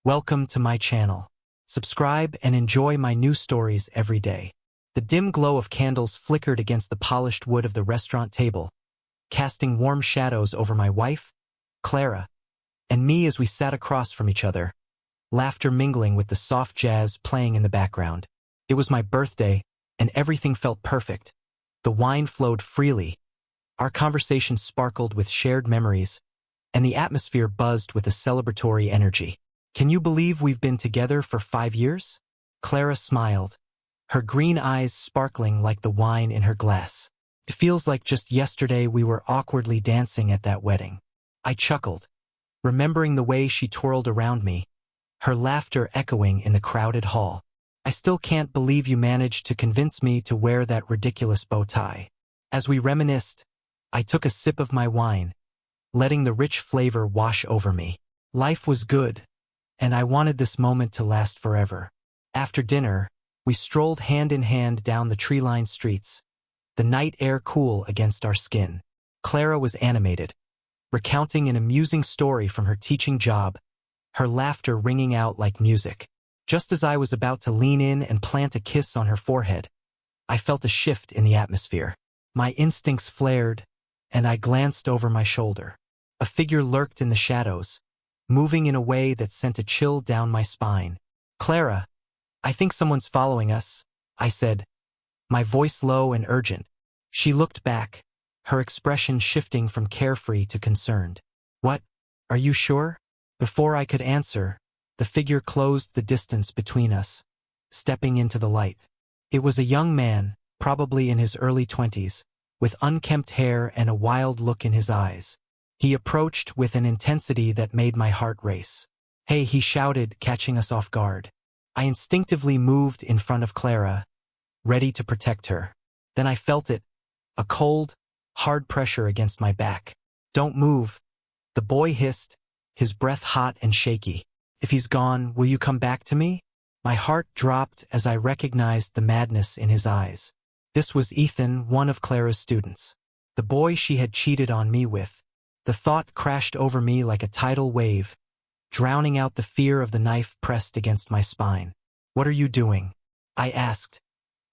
Welcome to my channel. Subscribe and enjoy my new stories every day. The dim glow of candles flickered against the polished wood of the restaurant table, casting warm shadows over my wife, Clara, and me as we sat across from each other, laughter mingling with the soft jazz playing in the background. It was my birthday, and everything felt perfect. The wine flowed freely, our conversation sparkled with shared memories, and the atmosphere buzzed with a celebratory energy. Can you believe we've been together for 5 years? Clara smiled, her green eyes sparkling like the wine in her glass. It feels like just yesterday we were awkwardly dancing at that wedding. I chuckled, remembering the way she twirled around me, her laughter echoing in the crowded hall. I still can't believe you managed to convince me to wear that ridiculous bow tie. As we reminisced, I took a sip of my wine, letting the rich flavor wash over me. Life was good, and I wanted this moment to last forever. After dinner, we strolled hand in hand down the tree-lined streets, the night air cool against our skin. Clara was animated, recounting an amusing story from her teaching job, her laughter ringing out like music. Just as I was about to lean in and plant a kiss on her forehead, I felt a shift in the atmosphere. My instincts flared, and I glanced over my shoulder. A figure lurked in the shadows, moving in a way that sent a chill down my spine. "Clara, I think someone's following us," I said, my voice low and urgent. She looked back, her expression shifting from carefree to concerned. "What? Are you sure?" Before I could answer, the figure closed the distance between us, stepping into the light. It was a young man, probably in his early 20s, with unkempt hair and a wild look in his eyes. He approached with an intensity that made my heart race. "Hey," he shouted, catching us off guard. I instinctively moved in front of Clara, ready to protect her. Then I felt it, a cold, hard pressure against my back. "Don't move," the boy hissed, his breath hot and shaky. "If he's gone, will you come back to me?" My heart dropped as I recognized the madness in his eyes. This was Ethan, one of Clara's students, the boy she had cheated on me with. The thought crashed over me like a tidal wave, drowning out the fear of the knife pressed against my spine. "What are you doing?" I asked,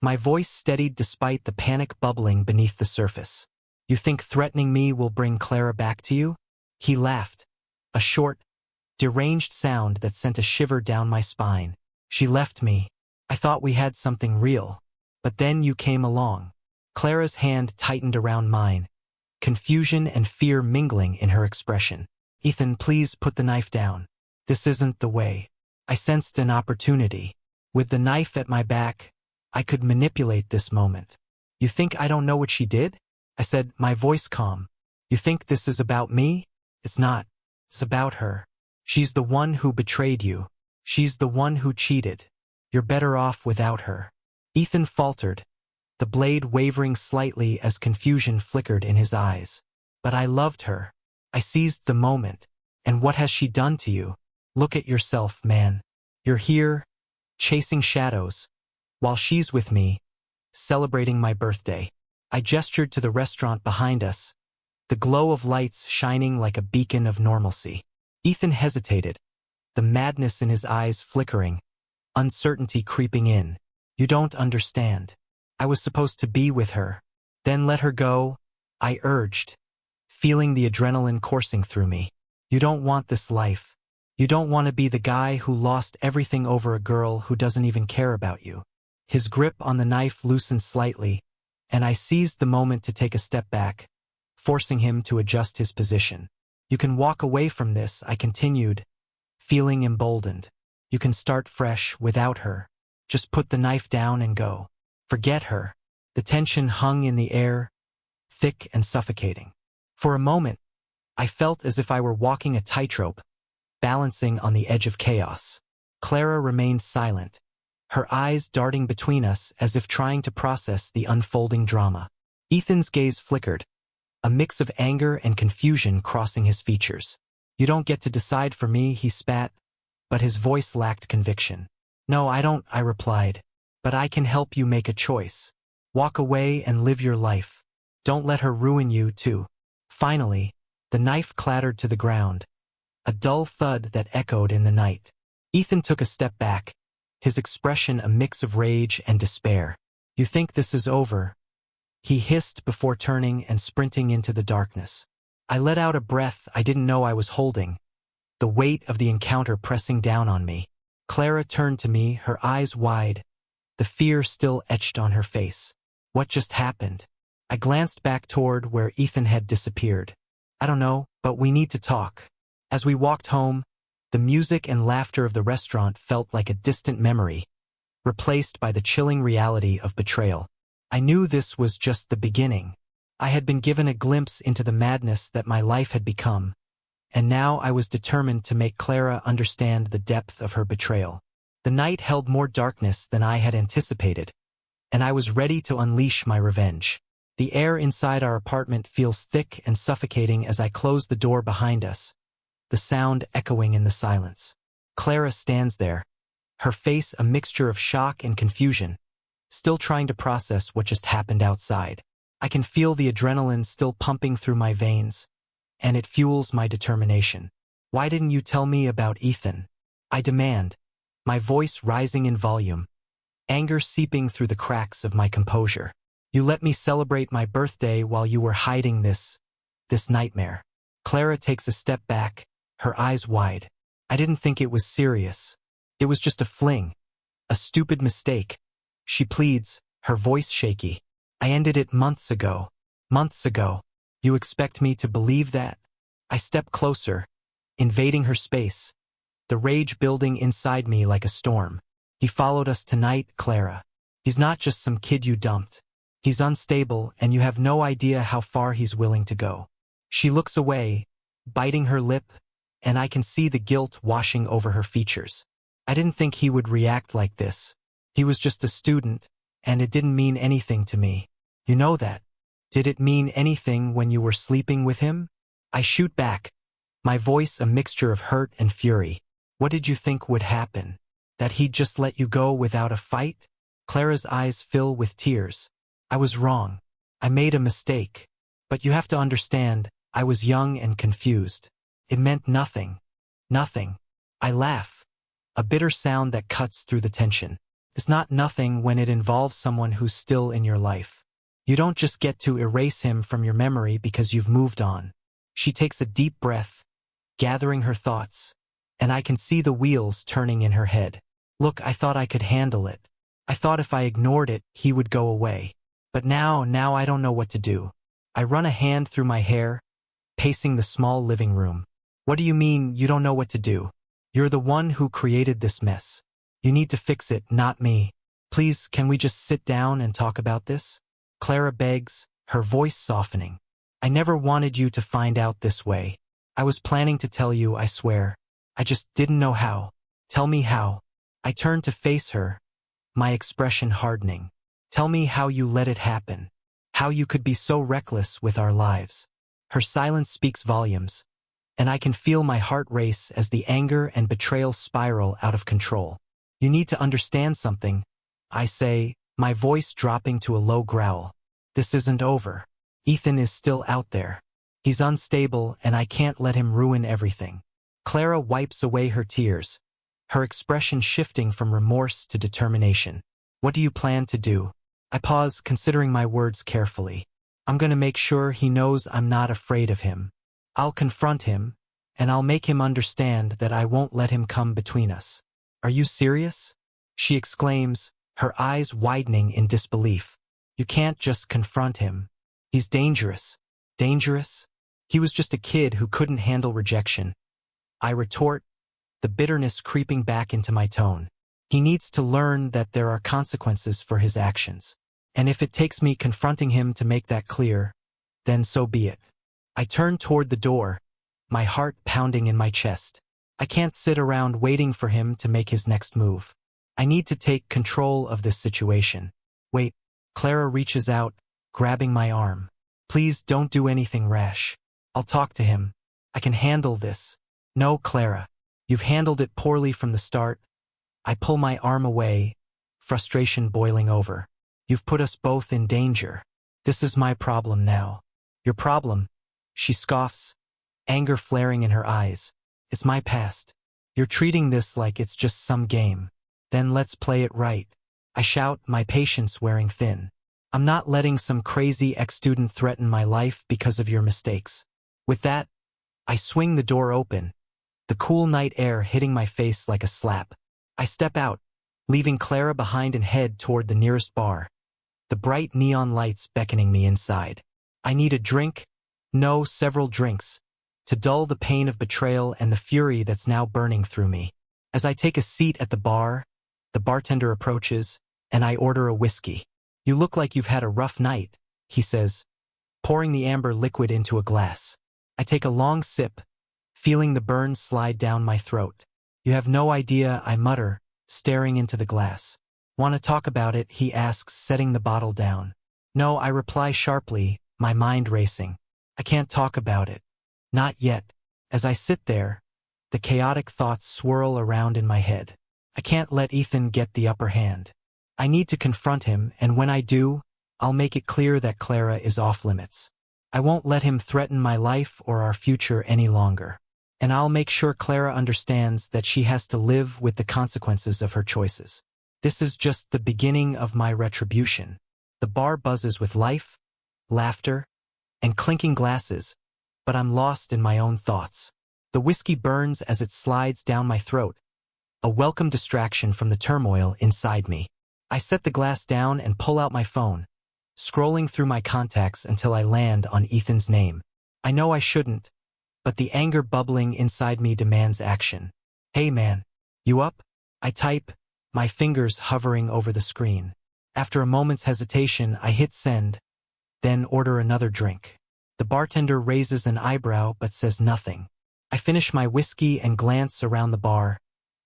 my voice steadied despite the panic bubbling beneath the surface. "You think threatening me will bring Clara back to you?" He laughed, a short, deranged sound that sent a shiver down my spine. "She left me. I thought we had something real. But then you came along." Clara's hand tightened around mine, confusion and fear mingling in her expression. "Ethan, please put the knife down. This isn't the way." I sensed an opportunity. With the knife at my back, I could manipulate this moment. "You think I don't know what she did?" I said, my voice calm. "You think this is about me? It's not. It's about her. She's the one who betrayed you. She's the one who cheated. You're better off without her." Ethan faltered, the blade wavering slightly as confusion flickered in his eyes. "But I loved her." I seized the moment. "And what has she done to you? Look at yourself, man. You're here, chasing shadows, while she's with me, celebrating my birthday." I gestured to the restaurant behind us, the glow of lights shining like a beacon of normalcy. Ethan hesitated, the madness in his eyes flickering, uncertainty creeping in. "You don't understand. I was supposed to be with her. Then let her go," I urged, feeling the adrenaline coursing through me. "You don't want this life. You don't want to be the guy who lost everything over a girl who doesn't even care about you." His grip on the knife loosened slightly, and I seized the moment to take a step back, forcing him to adjust his position. "You can walk away from this," I continued, feeling emboldened. "You can start fresh without her. Just put the knife down and go. Forget her." The tension hung in the air, thick and suffocating. For a moment, I felt as if I were walking a tightrope, balancing on the edge of chaos. Clara remained silent, her eyes darting between us as if trying to process the unfolding drama. Ethan's gaze flickered, a mix of anger and confusion crossing his features. "You don't get to decide for me," he spat, but his voice lacked conviction. "No, I don't," I replied, "but I can help you make a choice. Walk away and live your life. Don't let her ruin you, too." Finally, the knife clattered to the ground, a dull thud that echoed in the night. Ethan took a step back, his expression a mix of rage and despair. "You think this is over?" he hissed before turning and sprinting into the darkness. I let out a breath I didn't know I was holding, the weight of the encounter pressing down on me. Clara turned to me, her eyes wide, the fear still etched on her face. "What just happened?" I glanced back toward where Ethan had disappeared. "I don't know, but we need to talk." As we walked home, the music and laughter of the restaurant felt like a distant memory, replaced by the chilling reality of betrayal. I knew this was just the beginning. I had been given a glimpse into the madness that my life had become, and now I was determined to make Clara understand the depth of her betrayal. The night held more darkness than I had anticipated, and I was ready to unleash my revenge. The air inside our apartment feels thick and suffocating as I close the door behind us, the sound echoing in the silence. Clara stands there, her face a mixture of shock and confusion, still trying to process what just happened outside. I can feel the adrenaline still pumping through my veins, and it fuels my determination. "Why didn't you tell me about Ethan?" I demand, my voice rising in volume, anger seeping through the cracks of my composure. "You let me celebrate my birthday while you were hiding this nightmare." Clara takes a step back, her eyes wide. "I didn't think it was serious. It was just a fling, a stupid mistake," she pleads, her voice shaky. "I ended it months ago. Months ago. You expect me to believe that?" I step closer, invading her space, the rage building inside me like a storm. "He followed us tonight, Clara. He's not just some kid you dumped. He's unstable, and you have no idea how far he's willing to go." She looks away, biting her lip, and I can see the guilt washing over her features. "I didn't think he would react like this. He was just a student, and it didn't mean anything to me. You know that. Did it mean anything when you were sleeping with him?" I shoot back, my voice a mixture of hurt and fury. "What did you think would happen? That he'd just let you go without a fight?" Clara's eyes fill with tears. "I was wrong. I made a mistake. But you have to understand, I was young and confused. It meant nothing. Nothing." I laugh, a bitter sound that cuts through the tension. It's not nothing when it involves someone who's still in your life. You don't just get to erase him from your memory because you've moved on. She takes a deep breath, gathering her thoughts, and I can see the wheels turning in her head. "Look, I thought I could handle it. I thought if I ignored it, he would go away. But now I don't know what to do." I run a hand through my hair, pacing the small living room. "What do you mean you don't know what to do? You're the one who created this mess. You need to fix it, not me. Please, can we just sit down and talk about this?" Clara begs, her voice softening. "I never wanted you to find out this way. I was planning to tell you, I swear. I just didn't know how. Tell me how." I turn to face her, my expression hardening. "Tell me how you let it happen. How you could be so reckless with our lives." Her silence speaks volumes, and I can feel my heart race as the anger and betrayal spiral out of control. "You need to understand something," I say, my voice dropping to a low growl. "This isn't over. Ethan is still out there. He's unstable, and I can't let him ruin everything." Clara wipes away her tears, her expression shifting from remorse to determination. "What do you plan to do?" I pause, considering my words carefully. "I'm gonna make sure he knows I'm not afraid of him. I'll confront him, and I'll make him understand that I won't let him come between us." "Are you serious?" she exclaims, her eyes widening in disbelief. "You can't just confront him. He's dangerous." "Dangerous? He was just a kid who couldn't handle rejection," I retort, the bitterness creeping back into my tone. "He needs to learn that there are consequences for his actions. And if it takes me confronting him to make that clear, then so be it." I turn toward the door, my heart pounding in my chest. I can't sit around waiting for him to make his next move. I need to take control of this situation. "Wait." Clara reaches out, grabbing my arm. "Please don't do anything rash. I'll talk to him. I can handle this." "No, Clara. You've handled it poorly from the start." I pull my arm away, frustration boiling over. "You've put us both in danger. This is my problem now." "Your problem?" She scoffs, anger flaring in her eyes. "It's my past. You're treating this like it's just some game. Then let's play it right. I shout, my patience wearing thin. I'm not letting some crazy ex-student threaten my life because of your mistakes. With that, I swing the door open, the cool night air hitting my face like a slap. I step out, leaving Clara behind and head toward the nearest bar, the bright neon lights beckoning me inside. I need a drink, no, several drinks, to dull the pain of betrayal and the fury that's now burning through me. As I take a seat at the bar, the bartender approaches, and I order a whiskey. You look like you've had a rough night, he says, pouring the amber liquid into a glass. I take a long sip, feeling the burn slide down my throat. You have no idea, I mutter, staring into the glass. Want to talk about it, he asks, setting the bottle down. No, I reply sharply, my mind racing. I can't talk about it. Not yet. As I sit there, the chaotic thoughts swirl around in my head. I can't let Ethan get the upper hand. I need to confront him, and when I do, I'll make it clear that Clara is off limits. I won't let him threaten my life or our future any longer. And I'll make sure Clara understands that she has to live with the consequences of her choices. This is just the beginning of my retribution. The bar buzzes with life, laughter, and clinking glasses, but I'm lost in my own thoughts. The whiskey burns as it slides down my throat, a welcome distraction from the turmoil inside me. I set the glass down and pull out my phone, scrolling through my contacts until I land on Ethan's name. I know I shouldn't, but the anger bubbling inside me demands action. Hey man, you up? I type, my fingers hovering over the screen. After a moment's hesitation, I hit send, then order another drink. The bartender raises an eyebrow but says nothing. I finish my whiskey and glance around the bar,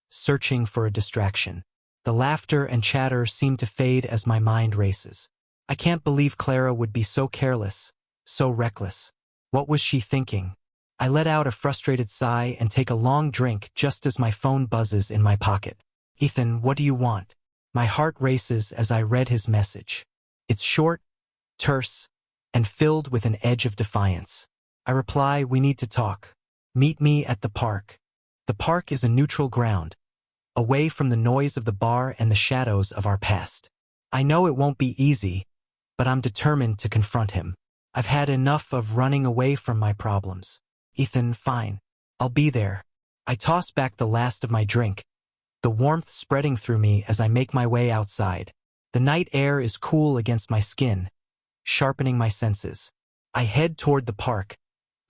searching for a distraction. The laughter and chatter seem to fade as my mind races. I can't believe Clara would be so careless, so reckless. What was she thinking? I let out a frustrated sigh and take a long drink just as my phone buzzes in my pocket. Ethan, what do you want? My heart races as I read his message. It's short, terse, and filled with an edge of defiance. I reply, we need to talk. Meet me at the park. The park is a neutral ground, away from the noise of the bar and the shadows of our past. I know it won't be easy, but I'm determined to confront him. I've had enough of running away from my problems. Ethan, fine. I'll be there. I toss back the last of my drink, the warmth spreading through me as I make my way outside. The night air is cool against my skin, sharpening my senses. I head toward the park,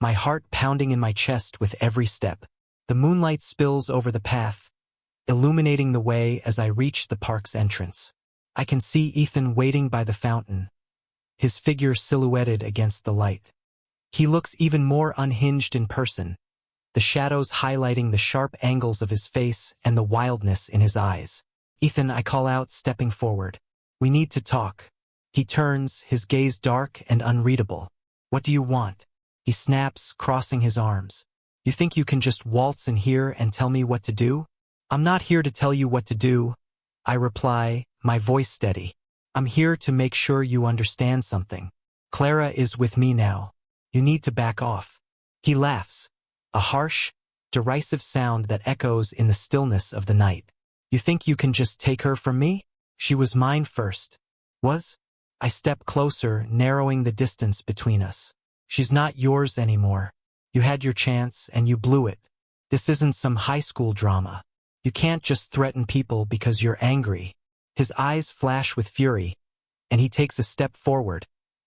my heart pounding in my chest with every step. The moonlight spills over the path, illuminating the way as I reach the park's entrance. I can see Ethan waiting by the fountain, his figure silhouetted against the light. He looks even more unhinged in person, the shadows highlighting the sharp angles of his face and the wildness in his eyes. Ethan, I call out, stepping forward. We need to talk. He turns, his gaze dark and unreadable. What do you want? He snaps, crossing his arms. You think you can just waltz in here and tell me what to do? I'm not here to tell you what to do, I reply, my voice steady. I'm here to make sure you understand something. Clara is with me now. You need to back off. He laughs, a harsh, derisive sound that echoes in the stillness of the night. You think you can just take her from me? She was mine first. Was? I step closer, narrowing the distance between us. She's not yours anymore. You had your chance and you blew it. This isn't some high school drama. You can't just threaten people because you're angry. His eyes flash with fury, and he takes a step forward,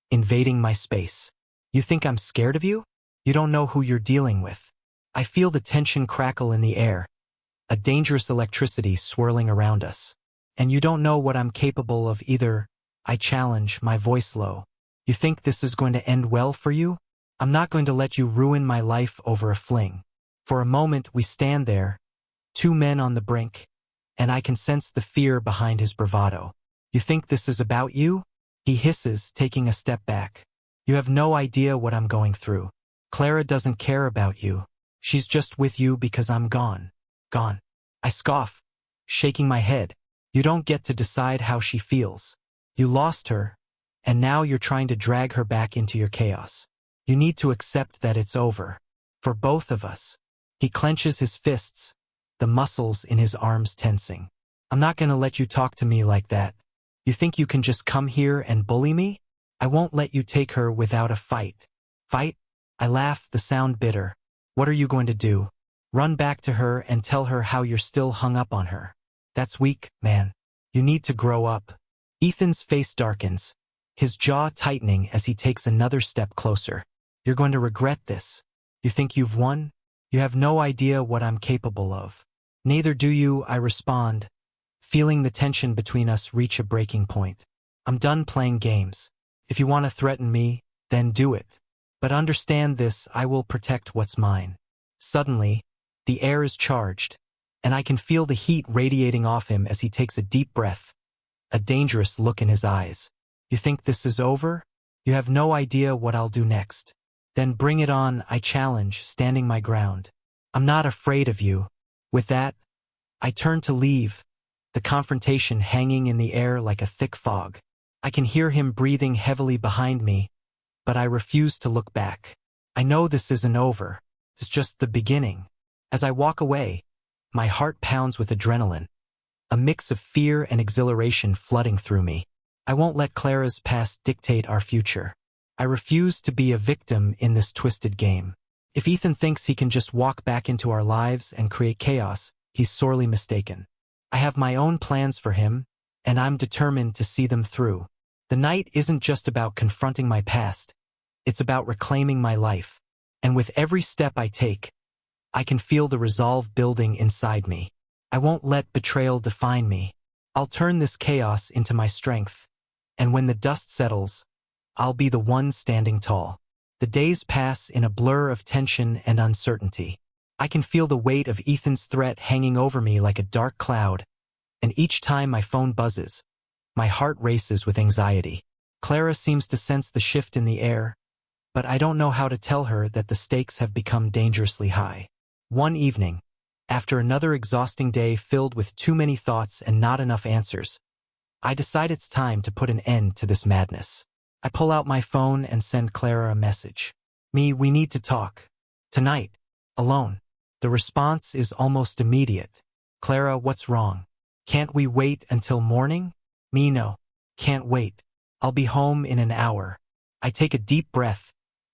invading my space. You think I'm scared of you? You don't know who you're dealing with. I feel the tension crackle in the air, a dangerous electricity swirling around us. And you don't know what I'm capable of either, I challenge, my voice low. You think this is going to end well for you? I'm not going to let you ruin my life over a fling. For a moment we stand there, two men on the brink, and I can sense the fear behind his bravado. You think this is about you? He hisses, taking a step back. You have no idea what I'm going through. Clara doesn't care about you. She's just with you because I'm gone. Gone. I scoff, shaking my head. You don't get to decide how she feels. You lost her, and now you're trying to drag her back into your chaos. You need to accept that it's over. For both of us. He clenches his fists, the muscles in his arms tensing. I'm not gonna let you talk to me like that. You think you can just come here and bully me? I won't let you take her without a fight. Fight? I laugh, the sound bitter. What are you going to do? Run back to her and tell her how you're still hung up on her? That's weak, man. You need to grow up. Ethan's face darkens, his jaw tightening as he takes another step closer. You're going to regret this. You think you've won? You have no idea what I'm capable of. Neither do you, I respond, feeling the tension between us reach a breaking point. I'm done playing games. If you want to threaten me, then do it. But understand this, I will protect what's mine. Suddenly, the air is charged, and I can feel the heat radiating off him as he takes a deep breath, a dangerous look in his eyes. You think this is over? You have no idea what I'll do next. Then bring it on, I challenge, standing my ground. I'm not afraid of you. With that, I turn to leave, the confrontation hanging in the air like a thick fog. I can hear him breathing heavily behind me, but I refuse to look back. I know this isn't over. It's just the beginning. As I walk away, my heart pounds with adrenaline, a mix of fear and exhilaration flooding through me. I won't let Clara's past dictate our future. I refuse to be a victim in this twisted game. If Ethan thinks he can just walk back into our lives and create chaos, he's sorely mistaken. I have my own plans for him, and I'm determined to see them through. The night isn't just about confronting my past. It's about reclaiming my life. And with every step I take, I can feel the resolve building inside me. I won't let betrayal define me. I'll turn this chaos into my strength. And when the dust settles, I'll be the one standing tall. The days pass in a blur of tension and uncertainty. I can feel the weight of Ethan's threat hanging over me like a dark cloud, and each time my phone buzzes, my heart races with anxiety. Clara seems to sense the shift in the air, but I don't know how to tell her that the stakes have become dangerously high. One evening, after another exhausting day filled with too many thoughts and not enough answers, I decide it's time to put an end to this madness. I pull out my phone and send Clara a message. We need to talk. Tonight. Alone. The response is almost immediate. Clara, what's wrong? Can't we wait until morning? No. Can't wait. I'll be home in an hour. I take a deep breath,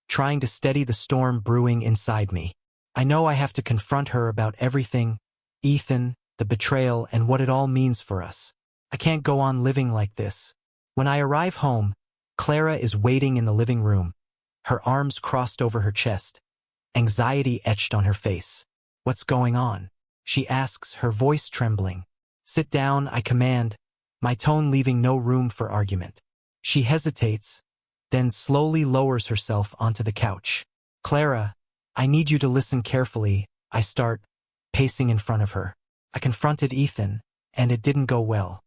trying to steady the storm brewing inside me. I know I have to confront her about everything, Ethan, the betrayal, and what it all means for us. I can't go on living like this. When I arrive home, Clara is waiting in the living room, her arms crossed over her chest, anxiety etched on her face. What's going on? She asks, her voice trembling. Sit down, I command, my tone leaving no room for argument. She hesitates, then slowly lowers herself onto the couch. Clara, I need you to listen carefully, I start, pacing in front of her. I confronted Ethan, and it didn't go well.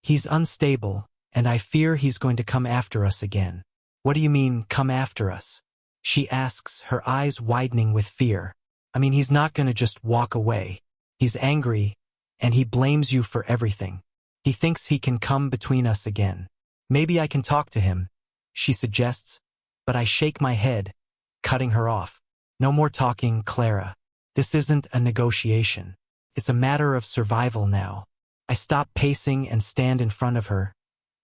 He's unstable, and I fear he's going to come after us again. What do you mean, come after us? She asks, her eyes widening with fear. I mean, he's not going to just walk away. He's angry, and he blames you for everything. He thinks he can come between us again. Maybe I can talk to him, she suggests, but I shake my head, cutting her off. No more talking, Clara. This isn't a negotiation. It's a matter of survival now. I stop pacing and stand in front of her,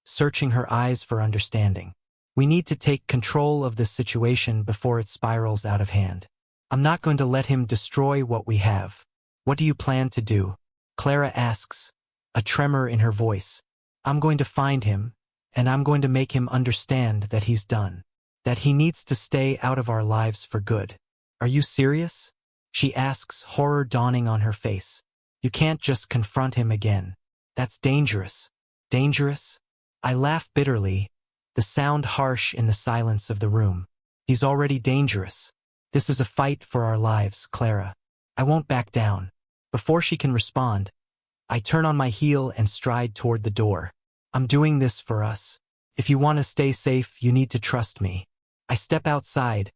searching her eyes for understanding. We need to take control of this situation before it spirals out of hand. I'm not going to let him destroy what we have. What do you plan to do? Clara asks, a tremor in her voice. I'm going to find him, and I'm going to make him understand that he's done. That he needs to stay out of our lives for good. Are you serious? She asks, horror dawning on her face. You can't just confront him again. That's dangerous. Dangerous? I laugh bitterly, the sound harsh in the silence of the room. He's already dangerous. This is a fight for our lives, Clara. I won't back down. Before she can respond, I turn on my heel and stride toward the door. I'm doing this for us. If you want to stay safe, you need to trust me. I step outside,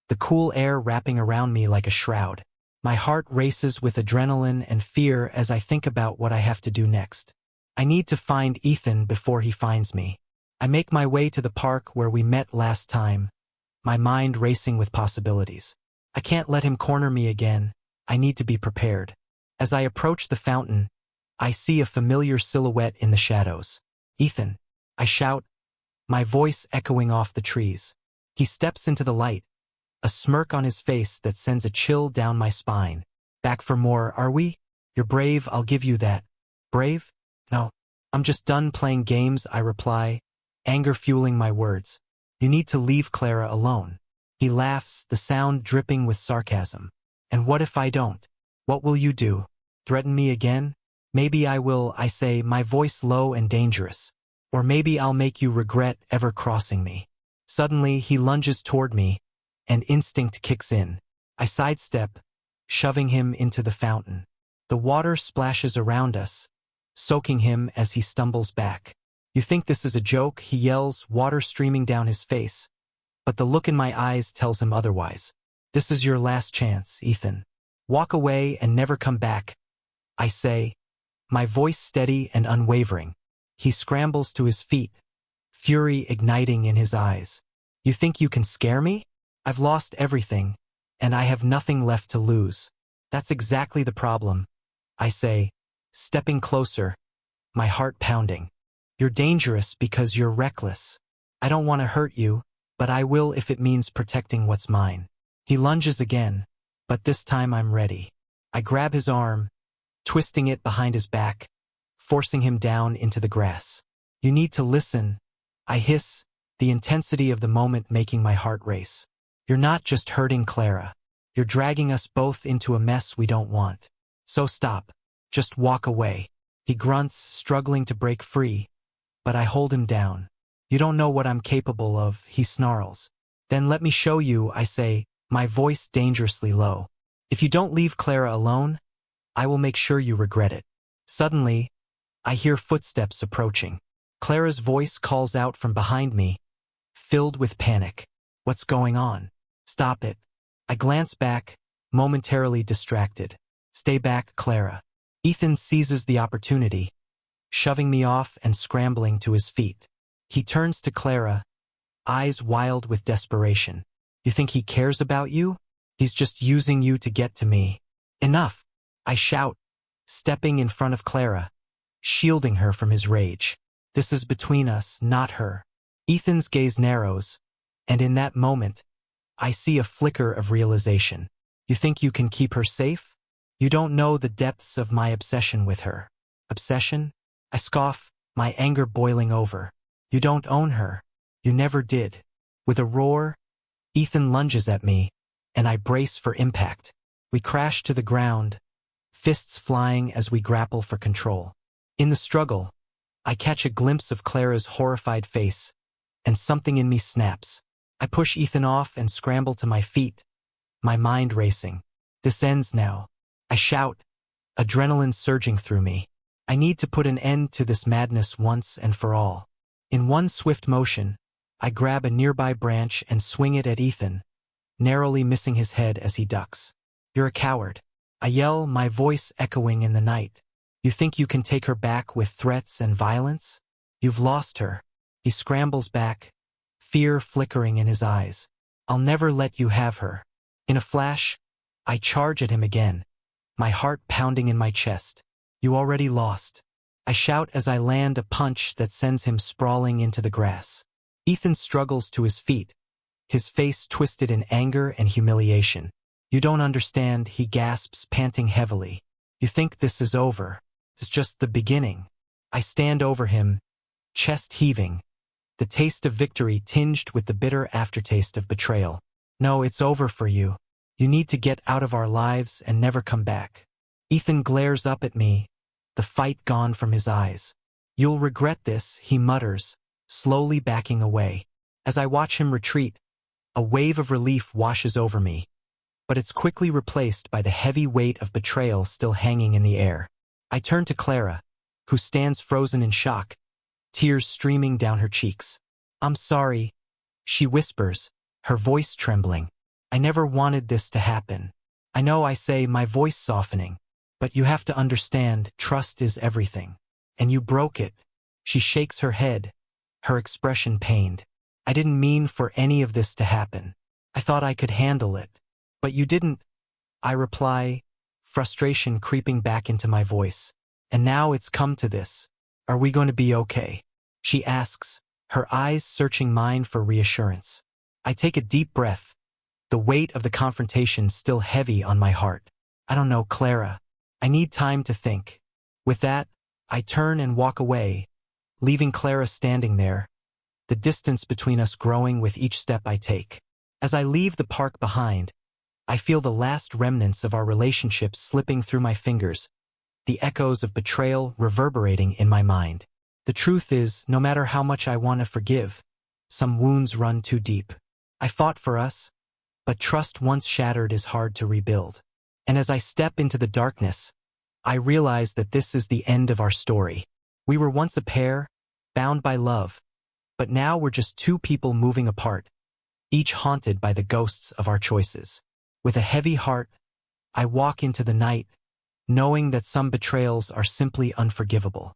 the cool air wrapping around me like a shroud. My heart races with adrenaline and fear as I think about what I have to do next. I need to find Ethan before he finds me. I make my way to the park where we met last time, my mind racing with possibilities. I can't let him corner me again. I need to be prepared. As I approach the fountain, I see a familiar silhouette in the shadows. Ethan, I shout, my voice echoing off the trees. He steps into the light, a smirk on his face that sends a chill down my spine. Back for more, are we? You're brave, I'll give you that. Brave? No, I'm just done playing games, I reply, anger fueling my words. You need to leave Clara alone. He laughs, the sound dripping with sarcasm. And what if I don't? What will you do? Threaten me again? Maybe I will, I say, my voice low and dangerous. Or maybe I'll make you regret ever crossing me. Suddenly, he lunges toward me, and instinct kicks in. I sidestep, shoving him into the fountain. The water splashes around us, soaking him as he stumbles back. You think this is a joke, he yells, water streaming down his face. But the look in my eyes tells him otherwise. This is your last chance, Ethan. Walk away and never come back, I say, my voice steady and unwavering. He scrambles to his feet, fury igniting in his eyes. You think you can scare me? I've lost everything, and I have nothing left to lose. That's exactly the problem, I say, stepping closer, my heart pounding. You're dangerous because you're reckless. I don't want to hurt you, but I will if it means protecting what's mine. He lunges again, but this time I'm ready. I grab his arm, twisting it behind his back, forcing him down into the grass. You need to listen, I hiss, the intensity of the moment making my heart race. You're not just hurting Clara. You're dragging us both into a mess we don't want. So stop. Just walk away. He grunts, struggling to break free, but I hold him down. You don't know what I'm capable of, he snarls. Then let me show you, I say, my voice dangerously low. If you don't leave Clara alone, I will make sure you regret it. Suddenly, I hear footsteps approaching. Clara's voice calls out from behind me, filled with panic. What's going on? Stop it. I glance back, momentarily distracted. Stay back, Clara. Ethan seizes the opportunity, shoving me off and scrambling to his feet. He turns to Clara, eyes wild with desperation. You think he cares about you? He's just using you to get to me. Enough, I shout, stepping in front of Clara, shielding her from his rage. This is between us, not her. Ethan's gaze narrows, and in that moment, I see a flicker of realization. You think you can keep her safe? You don't know the depths of my obsession with her. Obsession? I scoff, my anger boiling over. You don't own her. You never did. With a roar, Ethan lunges at me, and I brace for impact. We crash to the ground, fists flying as we grapple for control. In the struggle, I catch a glimpse of Clara's horrified face, and something in me snaps. I push Ethan off and scramble to my feet, my mind racing. This ends now. I shout, adrenaline surging through me. I need to put an end to this madness once and for all. In one swift motion, I grab a nearby branch and swing it at Ethan, narrowly missing his head as he ducks. You're a coward. I yell, my voice echoing in the night. You think you can take her back with threats and violence? You've lost her. He scrambles back, fear flickering in his eyes. I'll never let you have her. In a flash, I charge at him again, my heart pounding in my chest. You already lost. I shout as I land a punch that sends him sprawling into the grass. Ethan struggles to his feet, his face twisted in anger and humiliation. You don't understand, he gasps, panting heavily. You think this is over. It's just the beginning. I stand over him, chest heaving, the taste of victory tinged with the bitter aftertaste of betrayal. No, it's over for you. You need to get out of our lives and never come back. Ethan glares up at me, the fight gone from his eyes. You'll regret this, he mutters, slowly backing away. As I watch him retreat, a wave of relief washes over me, but it's quickly replaced by the heavy weight of betrayal still hanging in the air. I turn to Clara, who stands frozen in shock, tears streaming down her cheeks. I'm sorry, she whispers, her voice trembling. I never wanted this to happen. I know, I say, my voice softening. But you have to understand, trust is everything. And you broke it. She shakes her head, her expression pained. I didn't mean for any of this to happen. I thought I could handle it. But you didn't, I reply, frustration creeping back into my voice. And now it's come to this. Are we going to be okay? She asks, her eyes searching mine for reassurance. I take a deep breath, the weight of the confrontation still heavy on my heart. I don't know, Clara. I need time to think. With that, I turn and walk away, leaving Clara standing there, the distance between us growing with each step I take. As I leave the park behind, I feel the last remnants of our relationship slipping through my fingers, the echoes of betrayal reverberating in my mind. The truth is, no matter how much I want to forgive, some wounds run too deep. I fought for us, but trust once shattered is hard to rebuild. And as I step into the darkness, I realize that this is the end of our story. We were once a pair, bound by love, but now we're just two people moving apart, each haunted by the ghosts of our choices. With a heavy heart, I walk into the night, knowing that some betrayals are simply unforgivable.